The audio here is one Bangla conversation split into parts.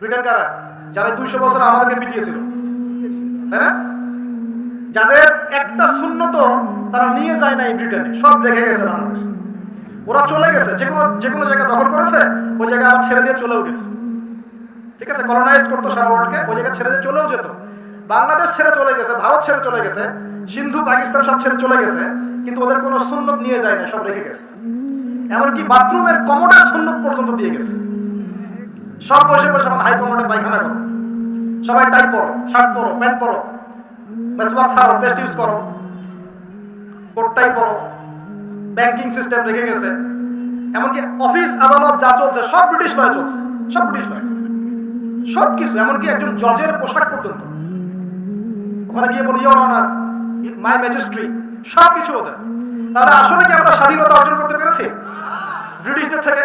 ব্রিটেন কারা? যারা 200 বছর আমাদেরকে পিটিয়েছিল, তাই না? যাদের একটা সুন্নত তারা নিয়ে যায় না এই ব্রিটেনে, সব রেখে গেছে বাংলাদেশ। ওরা চলে গেছে, যে কোনো জায়গা দখল করেছে, ওই জায়গা আবার ছেড়ে দিয়ে চলেও গেছে। ঠিক আছে, কলোনাইজ করতো সারা ওয়ার্ল্ডকে, ওই জায়গা ছেড়ে দিয়ে চলেও যেত। বাংলাদেশ ছেড়ে চলে গেছে, ভারত ছেড়ে চলে গেছে, সিন্ধু পাকিস্তান সব ছেড়ে চলে গেছে, কিন্তু ওদের কোনো সুন্নত নিয়ে যায় না, সব রেখে গেছে। এমনকি বাথরুমের কমোডের সুন্নত পর্যন্ত দিয়ে গেছে। সব বসে বসে আমার হাই কমোডে পায়খানা করো, সবাই টাই পরো, শার্ট পরো, প্যান্ট পরো, মেসওয়াক ছাড়ো, পেস্ট ইউজ করো, কোটটাই পরো। ব্যাংকিং সিস্টেম রেখে গেছে, এমনকি অফিস আদালত যা চলছে সব ব্রিটিশ লয়ে চলছে, সব ব্রিটিশ লয়ে, সব কিছু, এমনকি একজন জজের পোশাক পর্যন্ত। ওখানে গিয়ে বলি ইওর অনার, মাই ম্যাজিস্ট্রি, সব কিছু ওদের। তাহলে আসলে কি আমরা স্বাধীনতা অর্জন করতে পেরেছি ব্রিটিশদের থেকে?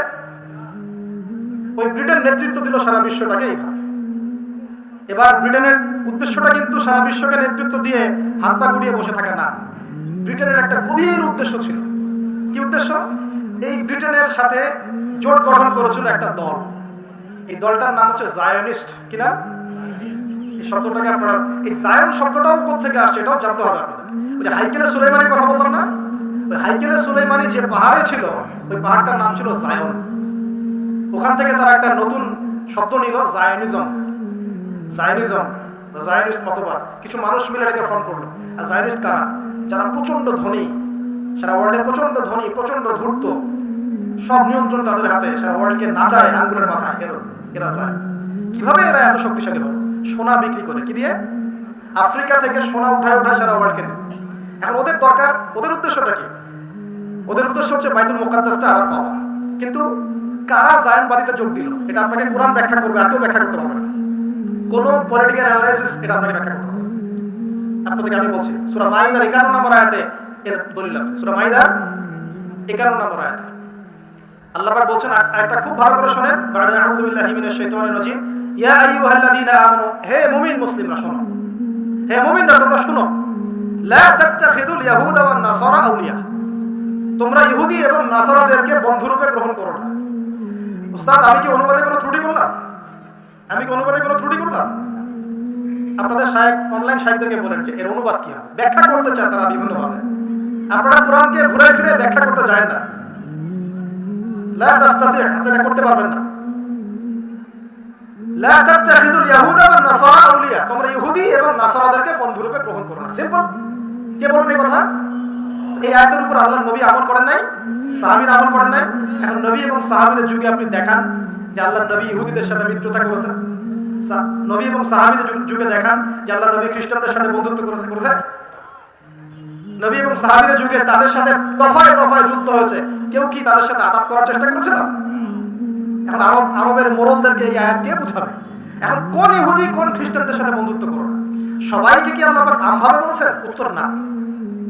ওই ব্রিটেন নেতৃত্ব দিল সারা বিশ্বটাকে এইভাবে। এবার ব্রিটেনের উদ্দেশ্যটা কিন্তু সারা বিশ্বকে নেতৃত্ব দিয়ে হাত পা গুটিয়ে বসে থাকা না। ব্রিটেনের একটা গভীর উদ্দেশ্য ছিল। কি উদ্দেশ্য? এই ব্রিটেনের সাথে জোট গঠন করেছিল একটা দল। এই দলটার নাম হচ্ছে জায়নিস্ট। কি নাম? এই শব্দটাকে আপনারা, এই জায়ন শব্দটাও কোথা থেকে আসছে এটাও জানতে হবে আপনাদের। ওই যে হাইকেলে সুলাইমানির কথা বললাম না, ওই হাইকেলে সুলাইমানি যে পাহাড়ে ছিল, ওই পাহাড়টার নাম ছিল জায়ন। ওখান থেকে তারা একটা নতুন শব্দ নিল, জায়নিজম। জায়নিজম, জায়নিস্ট মতবাদ। কিছু মানুষ মিলে এটাকে ফ্রন্ট করলো। আর জায়নিস্ট কারা? যারা প্রচন্ড ধনী, সারা ওয়ার্ল্ডে প্রচন্ড ধনী, প্রচন্ড ধূর্ত, সব নিয়ন্ত্রণ তাদের হাতে, সারা ওয়ার্ল্ডকে নাচায় আঙ্গুলের মাথায়। এরা যায় কিভাবে? এরা এত শক্তিশালী হলো সোনা বিক্রি করে। কি দিয়ে? আফ্রিকা থেকে সোনা উঠায় সারা ওয়ার্ল্ডকে দিত। এখন ওদের দরকার, ওদের উদ্দেশ্যটা কি? ওদের উদ্দেশ্য হচ্ছে বাইতুল মুকাদ্দাসটা আবার পাওয়া। কিন্তু কারা জায়নবাদীতে যোগ দিল এটা আপনাকে কোরআন ব্যাখ্যা করবে, আর কেউ ব্যাখ্যা করতে পারবে না। কোন পলিটিক্যাল অ্যানালাইসিস এটা আপনাকে ব্যাখ্যা করতে হবে। আপনাদেরকে আমি বলছি, সূরা মাইদার 51 নম্বর আয়াতে এর দলিল আছে। সূরা মাইদার 51 নম্বর আয়াতে আল্লাহ পাক বলছেন, আয়াতটা খুব ভালো করে শুনেন। বা'দা আউযু বিল্লাহি মিনাশ শাইতানির রাজিম। ইয়া আইয়ুহাল্লাযীনা আমানু, হে মুমিন মুসলিমরা শোনো, হে মুমিনরা তোমরা শোনো। লা তাত্তাখিযুল ইয়াহুদা ওয়ান নাসারা আউলিয়া, তোমরা ইহুদি এবং নাসারাদেরকে বন্ধুরূপে গ্রহণ করো না। উস্তাদ, আমি কি অনুবাদে কোনো ত্রুটি করলাম? আপনাদের সাহেব, অনলাইন সাহেবদেরকে বলেন যে এর অনুবাদ কি হবে, ব্যাখ্যা করতে চায় তারা বিভিন্ন ভাবে। আপনারা কোরআনকে ঘুরে ফিরে ব্যাখ্যা করতে যায় না, লা তাস্তাতি, আপনারা এটা করতে পারবেন না। লা তাত্তাখিযুল ইয়াহুদা ওয়ান নাসারা আউলিয়া, তোমরা ইহুদি এবং নাসারাদেরকে বন্ধুরূপে গ্রহণ করো না। সিম্পল। কে বলেন এই কথা? এই আয়াতের উপর আল্লাহর নবী আমল করেন নাই, সাহাবীরা আমল করেন নাই। এখন নবী এবং সাহাবীদের যুগে আপনি দেখান যে আল্লাহর নবী ইহুদিদের সাথে মিত্রতা করেছেন। নবী এবং সাহাবীদের যুগে দেখান যে আল্লাহর নবী খ্রিস্টানদের সাথে বন্ধুত্ব করেছে? নবী এবং সাহাবীদের যুগে তাদের সাথে দফায় দফায় যুদ্ধ হয়েছে, কেউ কি তাদের সাথে আঘাত করার চেষ্টা করেছিল? এখন আরবের মোড়লদেরকে এই আয়াত কে বুঝাবে? এখন কোন ইহুদি কোন খ্রিস্টানদের সাথে বন্ধুত্ব করো না? সবাইকে কি আল্লাহ পাক আমভাবে বলছেন?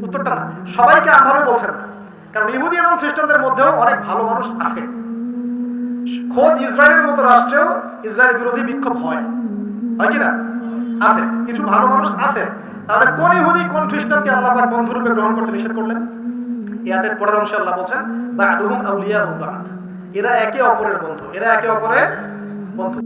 উত্তরটা না, সবাইকে আমভাবে বলছেন না। কারণ ইহুদি এবং খ্রিস্টানদের মধ্যেও অনেক ভালো মানুষ আছে। খোদ ইসরায়েলের মতো রাষ্ট্রেও ইসরায়েল বিরোধী বিক্ষোভ হয় কি না? আছে, কিছু ভালো মানুষ আছে। তাহলে কোন ইহুদি কোন খ্রিস্টানকে আল্লাহ পাক বন্ধুরূপে গ্রহণ করতে নিষেধ করলেন? ইয়াতের পরের অংশে আল্লাহ বলছেন, বা'দুহুম আউলিয়াউ বা'দ, এরা একে অপরের বন্ধু, এরা একে অপরের বন্ধু।